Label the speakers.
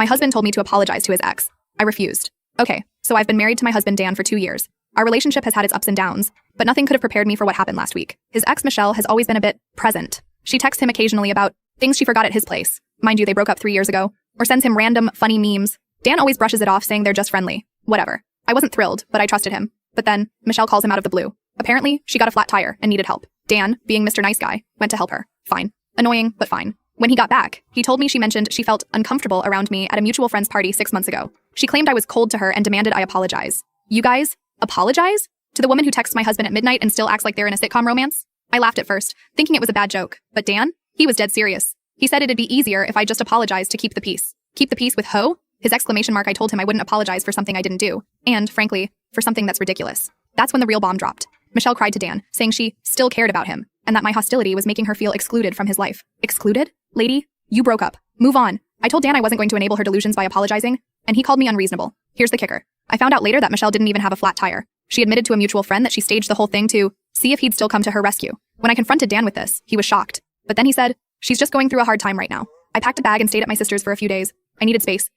Speaker 1: My husband told me to apologize to his ex. I refused. Okay, so I've been married to my husband Dan for 2 years. Our relationship has had its ups and downs, but nothing could have prepared me for what happened last week. His ex, Michelle, has always been a bit present. She texts him occasionally about things she forgot at his place. Mind you, they broke up 3 years ago. Or sends him random, funny memes. Dan always brushes it off, saying they're just friendly. Whatever. I wasn't thrilled, but I trusted him. But then, Michelle calls him out of the blue. Apparently, she got a flat tire and needed help. Dan, being Mr. Nice Guy, went to help her. Fine. Annoying, but fine. When he got back, he told me she mentioned she felt uncomfortable around me at a mutual friend's party 6 months ago. She claimed I was cold to her and demanded I apologize. You guys? Apologize? To the woman who texts my husband at midnight and still acts like they're in a sitcom romance? I laughed at first, thinking it was a bad joke. But Dan? He was dead serious. He said it'd be easier if I just apologized to keep the peace. Keep the peace with ho? His exclamation mark. I told him I wouldn't apologize for something I didn't do. And, frankly, for something that's ridiculous. That's when the real bomb dropped. Michelle cried to Dan, saying she still cared about him, and that my hostility was making her feel excluded from his life. Excluded? Lady, you broke up. Move on. I told Dan I wasn't going to enable her delusions by apologizing, and he called me unreasonable. Here's the kicker. I found out later that Michelle didn't even have a flat tire. She admitted to a mutual friend that she staged the whole thing to see if he'd still come to her rescue. When I confronted Dan with this, he was shocked. But then he said, she's just going through a hard time right now. I packed a bag and stayed at my sister's for a few days. I needed space.